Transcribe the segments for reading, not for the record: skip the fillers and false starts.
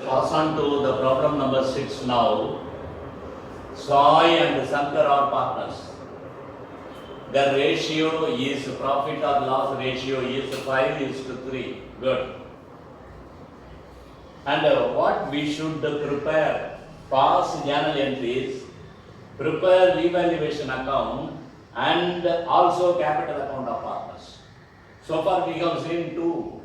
Pass on to the problem number 6 now. Soy and Sankar are partners. The ratio is profit or loss ratio is 5:3. Good. And what we should prepare? Past journal entries, prepare revaluation account, and also capital account of partners. So far we have seen 2.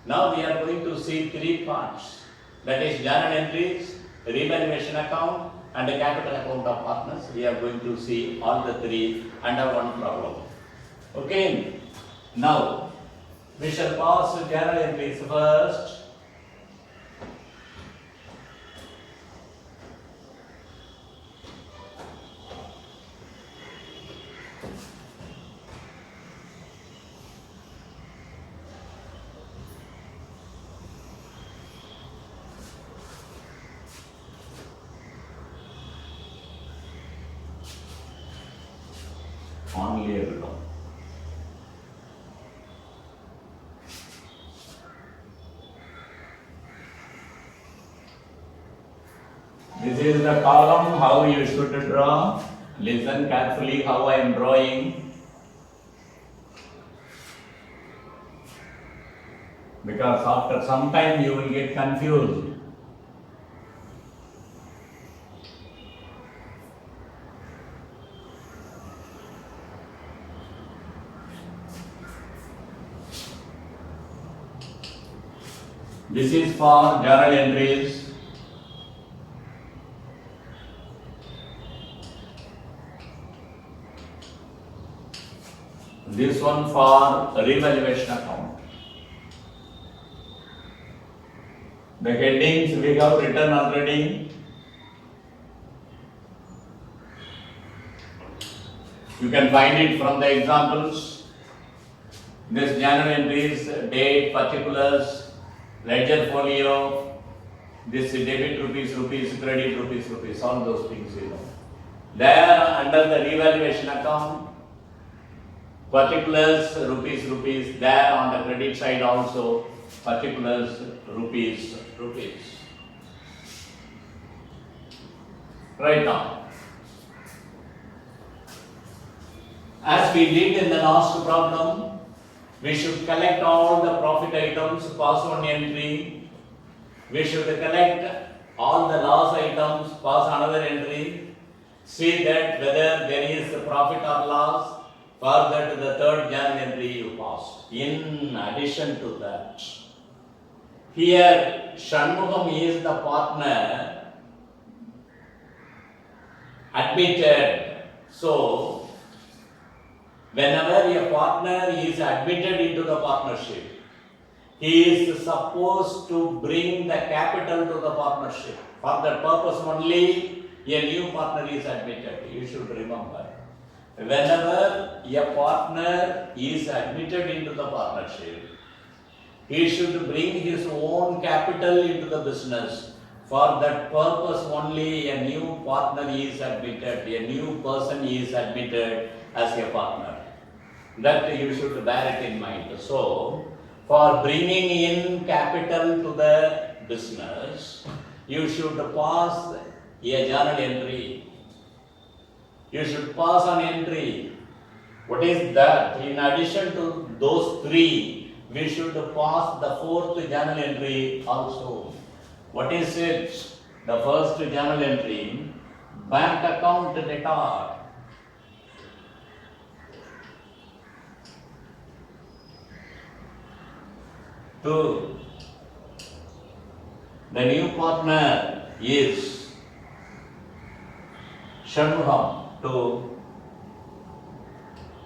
Now we are going to see 3 parts. That is journal entries, revaluation account, and the capital account of partners. We are going to see all the 3 under one problem. Okay. Now we shall pass journal entries first. Only a little. This is the column how you should draw. Listen carefully how I am drawing. Because after some time you will get confused. This is for journal entries. This one for revaluation account. The headings we have written already. You can find it from the examples. This journal entries, date, particulars, ledger folio, this debit rupees, credit rupees, all those things you know. There under the revaluation account, particulars rupees, there on the credit side also, particulars rupees. Right now. As we did in the last problem, we should collect all the profit items, pass one entry. We should collect all the loss items, pass another entry. See that whether there is a profit or loss. For that, the third journal entry you pass. In addition to that, here Shanmugam is the partner admitted. So, whenever a partner is admitted into the partnership, he is supposed to bring the capital to the partnership. For that purpose only, a new partner is admitted. You should remember. Whenever a partner is admitted into the partnership, he should bring his own capital into the business. For that purpose only, a new partner is admitted, a new person is admitted as a partner. That you should bear it in mind. So, for bringing in capital to the business, you should pass a journal entry. You should pass an entry. What is that? In addition to those 3, we should pass the 4th journal entry also. What is it? The first journal entry, bank account debtor. Two, the new partner is Shanmugam. To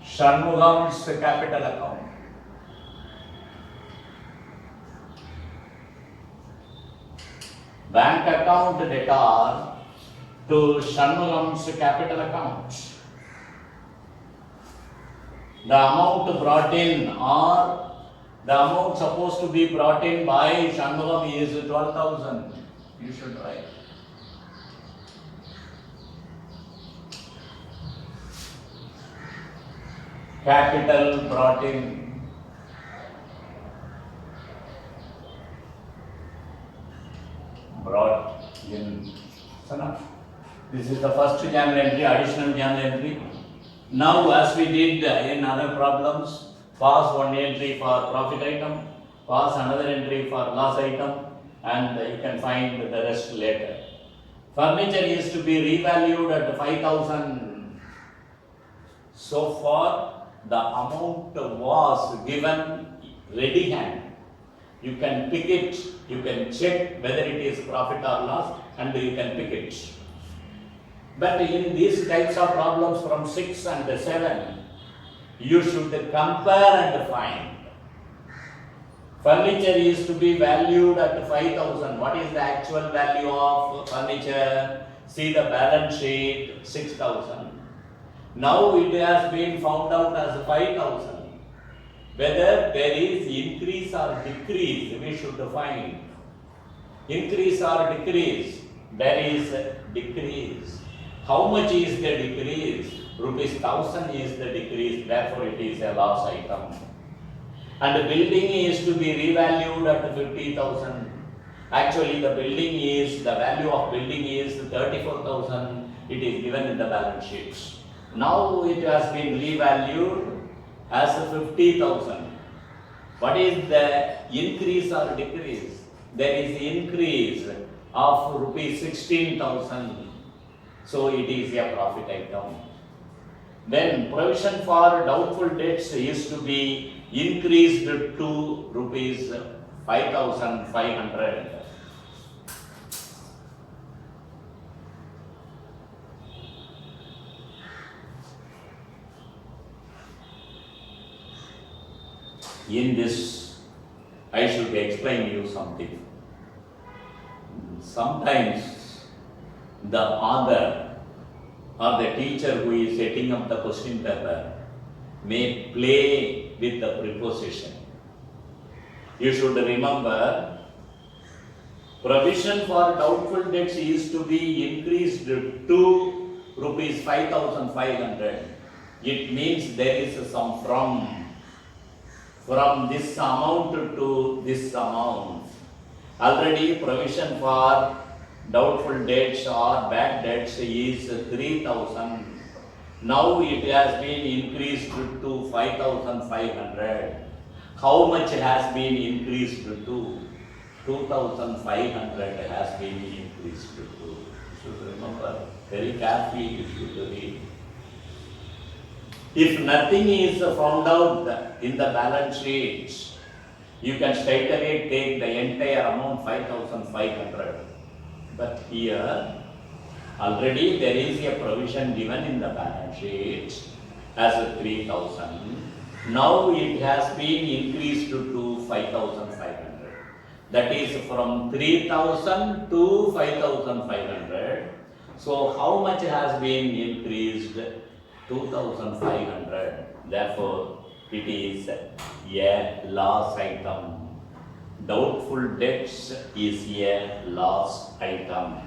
Shanmugam's capital account. Bank account debtor to Shanmugam's capital account. The amount brought in or the amount supposed to be brought in by Shanmugam is 12,000. You should write. Capital brought in. in this is the first journal entry, additional journal entry. Now as we did in other problems, pass one entry for profit item, pass another entry for loss item, and you can find the rest later. Furniture is to be revalued at 5,000. So far the amount was given ready hand. You can pick it, you can check whether it is profit or loss, and you can pick it. But in these types of problems from 6 and 7, you should compare and find. Furniture is to be valued at 5,000. What is the actual value of furniture? See the balance sheet, 6,000. Now it has been found out as 5,000. Whether there is increase or decrease, we should find. Increase or decrease? There is decrease. How much is the decrease? Rupees 1,000 is the decrease, therefore it is a loss item. And the building is to be revalued at 50,000. Actually the value of building is 34,000. It is given in the balance sheets. Now it has been revalued as 50,000. What is the increase or decrease? There is increase of rupees 16,000. So it is a profit item. Then provision for doubtful debts is to be increased to rupees 5,500. In this, I should explain you something. Sometimes the author or the teacher who is setting up the question paper may play with the preposition. You should remember, provision for doubtful debts is to be increased to rupees 5,500. It means there is some from this amount to this amount. Already provision for doubtful debts or bad debts is 3,000. Now it has been increased to 5,500. How much has been increased to? 2,500 has been increased to. You should remember very carefully, you should read. If nothing is found out in the balance sheet, you can straight away take the entire amount 5,500. But here, already there is a provision given in the balance sheet as 3,000. Now it has been increased to 5,500. That is from 3,000 to 5,500. So how much has been increased? 2,500. Therefore, it is a loss item. Doubtful debts is a loss item.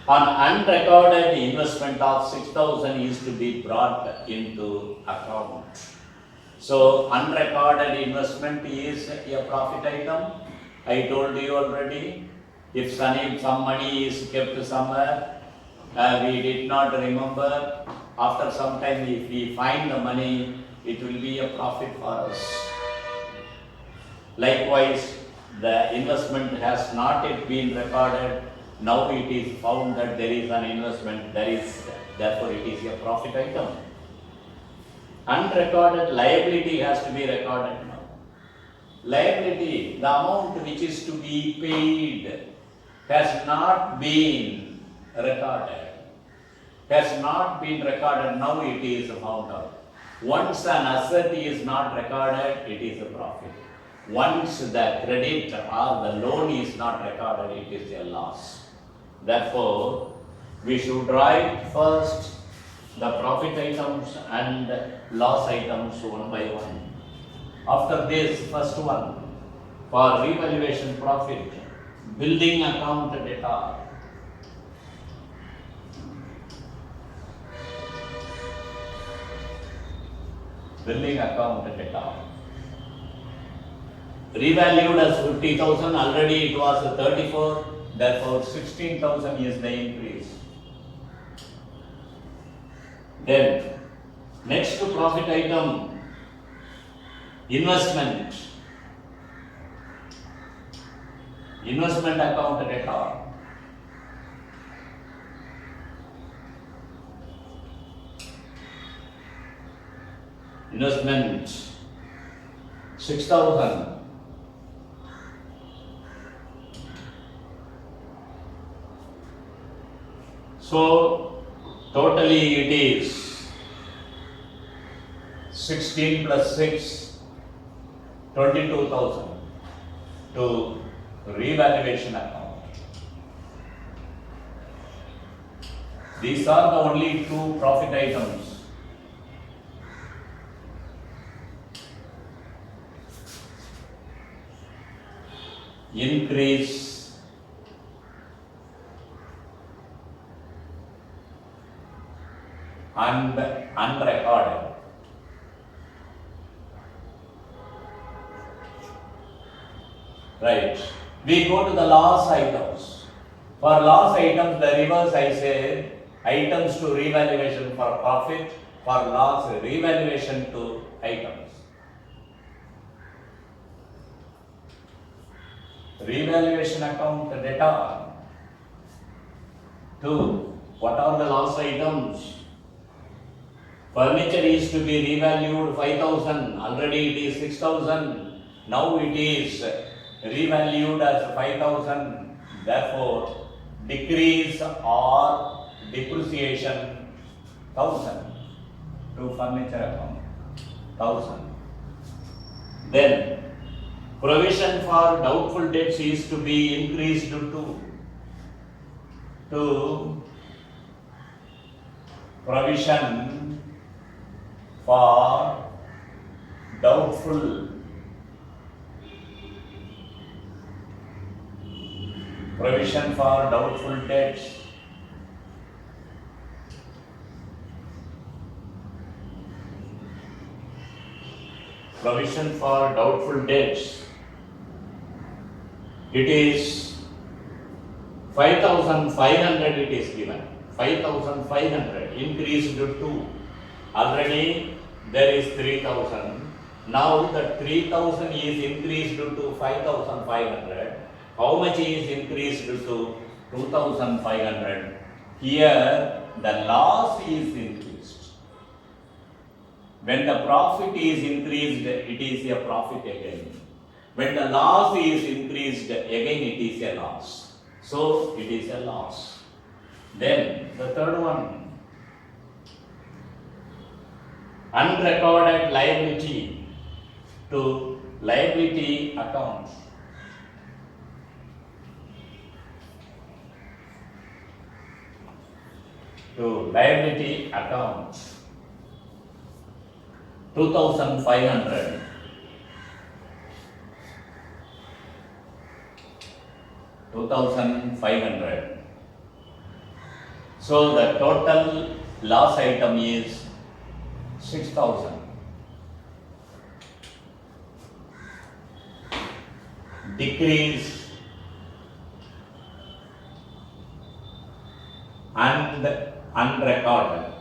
An unrecorded investment of 6,000 is to be brought into account. So, unrecorded investment is a profit item. I told you already. If some money is kept somewhere, we did not remember. After some time, if we find the money, it will be a profit for us. Likewise, the investment has not yet been recorded. Now it is found that there is an investment, therefore it is a profit item. Unrecorded liability has to be recorded now. Liability, the amount which is to be paid, has not been recorded. Has not been recorded, now it is found out. Once an asset is not recorded, it is a profit. Once the credit or the loan is not recorded, it is a loss. Therefore, we should write first the profit items and loss items one by one. After this, first one, for revaluation profit, building account debtor. Building account debtor. revalued as 50,000, already it was 34, therefore 16,000 is the increase. Then next profit item, investment. Investment account data. Investment 6,000. So totally it is 16 plus 6, 22,000 to revaluation account. These are the only two profit items. Increase and unrecorded. Right. We go to the loss items. For loss items, the reverse I say items to revaluation for profit, for loss revaluation to items. Revaluation account data. 2. What are the loss items? Furniture is to be revalued 5,000. Already it is 6,000. Now it is revalued as 5,000. Therefore, decrease or depreciation 1,000 to furniture account 1,000. Then provision for doubtful debts is to be increased to provision for doubtful debts. Provision for doubtful debts. It is 5,500 it is given. 5,500 increased to 2. Already there is 3,000. Now the 3,000 is increased to 5,500. How much is increased to 2,500? Here the loss is increased. When the profit is increased, it is a profit again. When the loss is increased, again it is a loss. So it is a loss. Then the third one, unrecorded liability to liability account. To liability account 2,500. So the total loss item is 6,000. Decrease and unrecorded.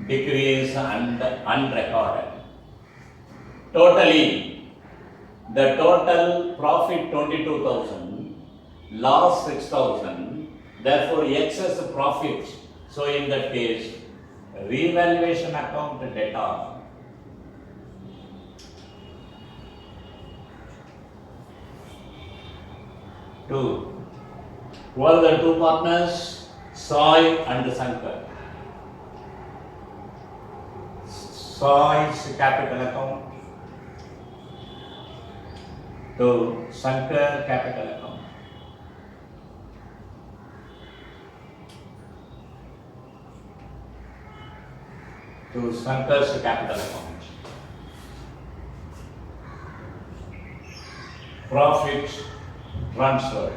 Decrease and unrecorded. Totally, the total profit 22,000, loss 6,000, therefore excess profit. So in that case, revaluation account data. Two. Who are the two partners? Sai and Sankar. Sai's capital account to Sankar capital account. To Sankar's capital account. Profit transfer.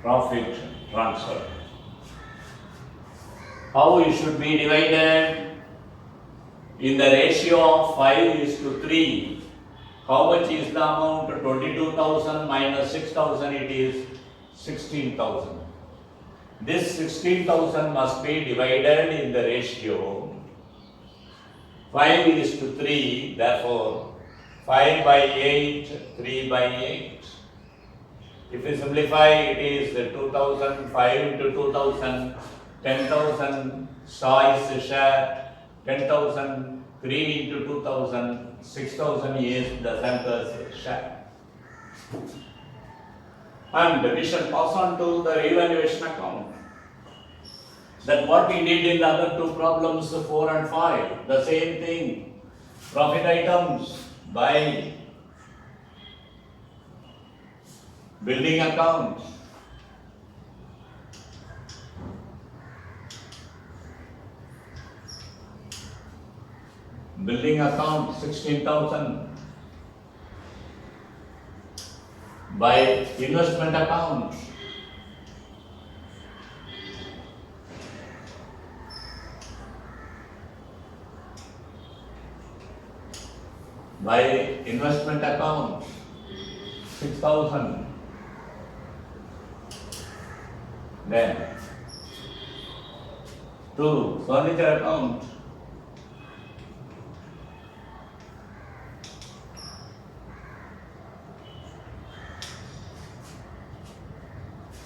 profit transfer. How it should be divided? In the ratio of 5:3. How much is the amount? 22,000 minus 6,000, it is 16,000. This 16,000 must be divided in the ratio 5:3, therefore 5 by 8, 3 by 8. If we simplify, it is 2,005 into 2,000, 10,000 Soy's share, 10,000, 3 into 2,000, 6,000 is the Sankar's share. And we shall pass on to the revaluation account. That what we did in the other two problems, 4 and 5, the same thing. Profit items by building account. Building account 16,000 by investment account. By investment account 6,000. Then to furniture account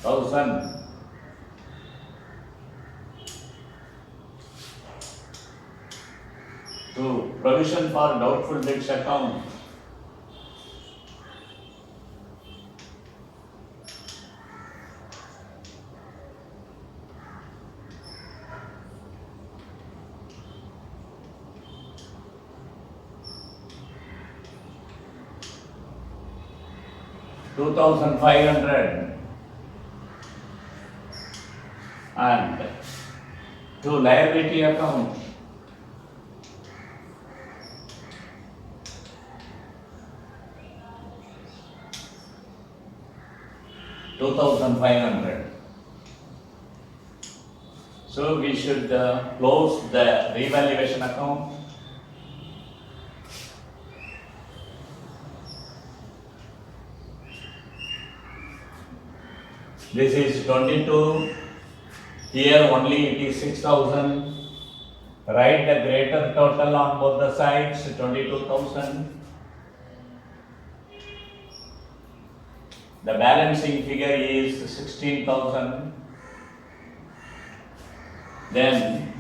1,000. To provision for doubtful debts account 2,500. And to liability account 2,500. So we should close the revaluation account. This is 22. Here only it is 6,000. Write the greater total on both the sides, 22,000. The balancing figure is 16,000. Then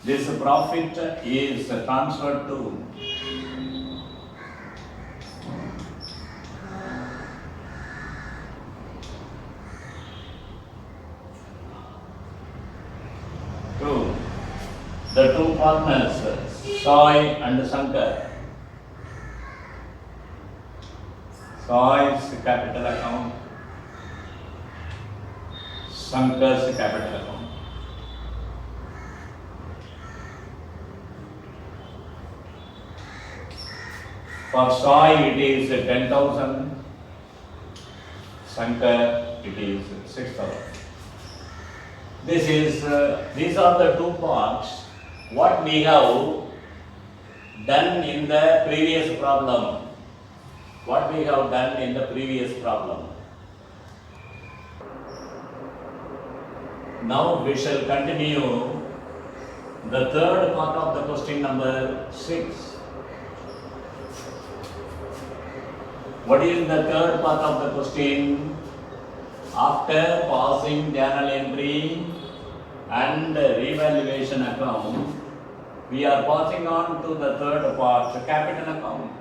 this profit is transferred to the two partners, Soy and Sankar. Soy's capital account, Sankar's capital account. For Soy it is 10,000, Sankar it is 6,000. These are the two parts what we have done in the previous problem. What we have done in the previous problem. Now we shall continue the third part of the question number 6. What is the third part of the question? After passing journal entry and revaluation account, we are passing on to the third part, capital account.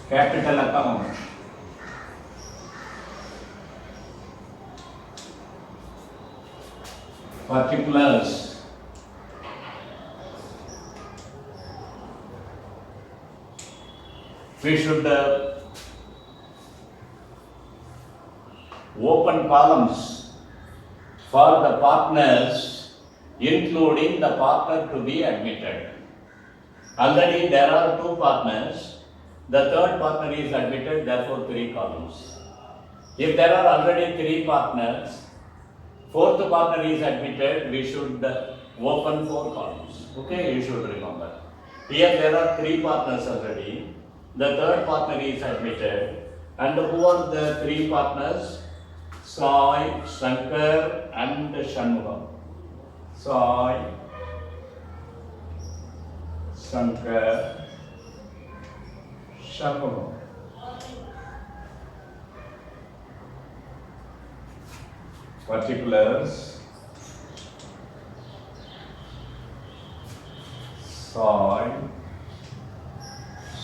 capital account. Particulars. We should open columns for the partners, including the partner to be admitted. Already there are two partners. The third partner is admitted, therefore 3 columns. If there are already 3 partners, fourth partner is admitted, we should open 4 columns. Okay, you should remember. Here there are 3 partners already. The third partner is admitted. And who are the 3 partners? Sai, Shankar and Shanmugam. Sai, Shankar, Shanmugam. Particulars. Sai,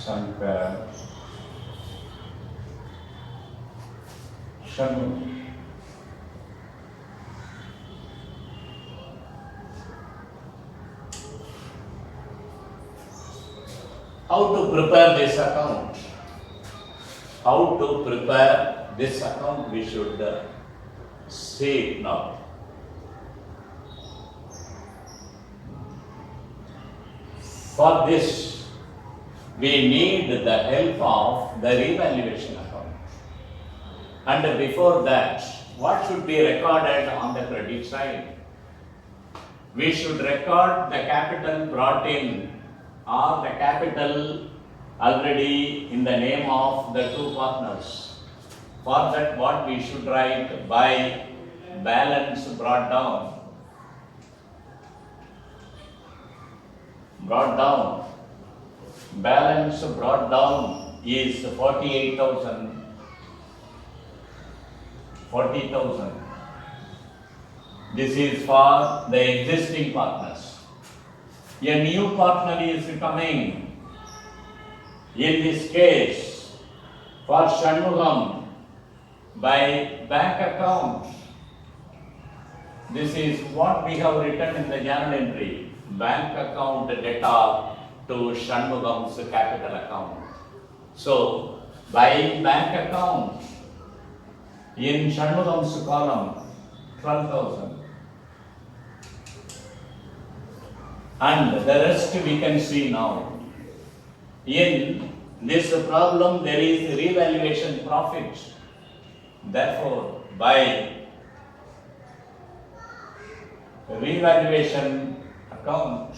Shankar, Shanmugam. How to prepare this account? How to prepare this account we should see it now. For this, we need the help of the revaluation account. And before that, what should be recorded on the credit side? We should record the capital brought in or the capital already in the name of the 2 partners. For that, what we should write? By balance brought down. Balance brought down is 40,000. This is for the existing partners. A new partner is coming. In this case, for Shanmugam, by bank account, this is what we have written in the journal entry. Bank account data to Shanmugam's capital account. So, by bank account, in Shanmugam's column, 12,000. And the rest we can see now. In this problem, there is revaluation profit. Therefore, by revaluation account,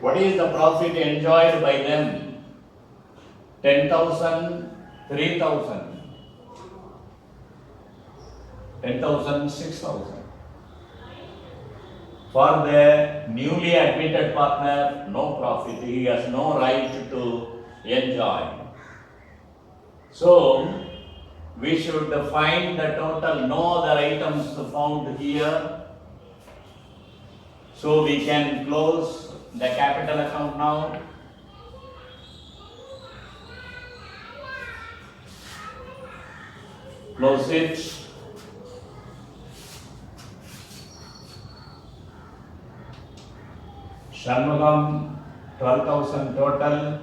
what is the profit enjoyed by them? 10,000, 3,000, 10,000, 6,000. For the newly admitted partner, no profit. He has no right to enjoy. So, we should find the total, no other items found here. So, we can close the capital account now. Close it. Shanmugam 12,000 total,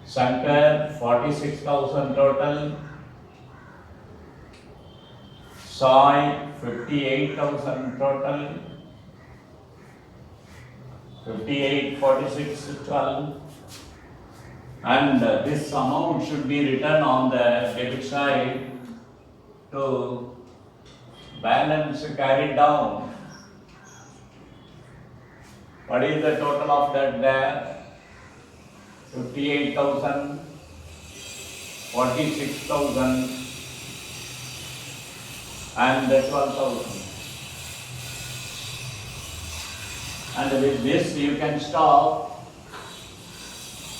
Shankar 46,000 total, Sai 58,000 total, 58, 46, 12, and this amount should be written on the debit side to balance carried down. What is the total of that there? 58,000, 46,000 and 12,000. And with this you can stop.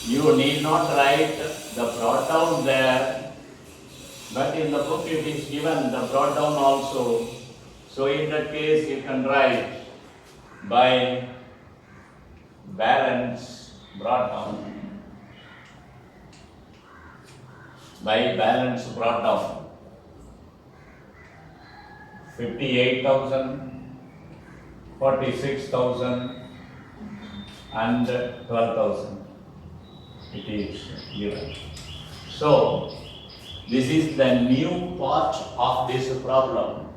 You need not write the brought down there, but in the book it is given the brought down also. So in that case you can write by balance brought down. by balance brought down. 58,000, 46,000 and 12,000. It is given. So, this is the new part of this problem.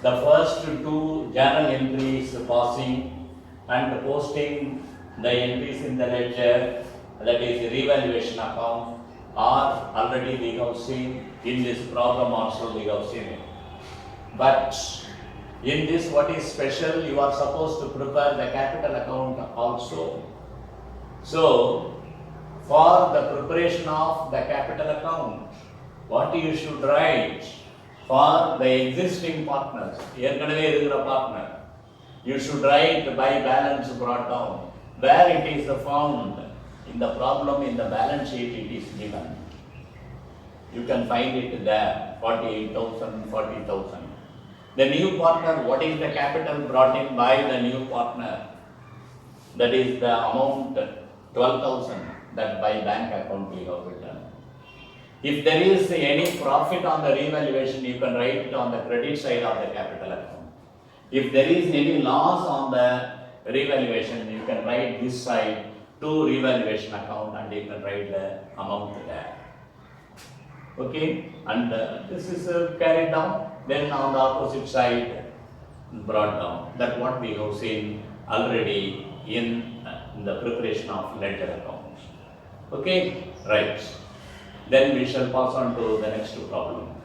The first two journal entries passing and posting the entries in the ledger, that is revaluation account, are already we have seen in this problem also we have seen it. But in this, what is special, you are supposed to prepare the capital account also. So, for the preparation of the capital account, what you should write for the existing partners, ஏற்கனவே இருக்கிற partner, you should write by balance brought down. Where it is found in the problem, in the balance sheet it is given. You can find it there, 48,000, 40,000. The new partner, what is the capital brought in by the new partner? That is the amount 12,000 that by bank account we have written. If there is any profit on the revaluation, you can write it on the credit side of the capital account. If there is any loss on the revaluation, you can write this side to revaluation account and you can write the amount there. Okay, and this is carried down. Then on the opposite side, brought down. That what we have seen already in the preparation of ledger account. Okay, right. Then we shall pass on to the next problem.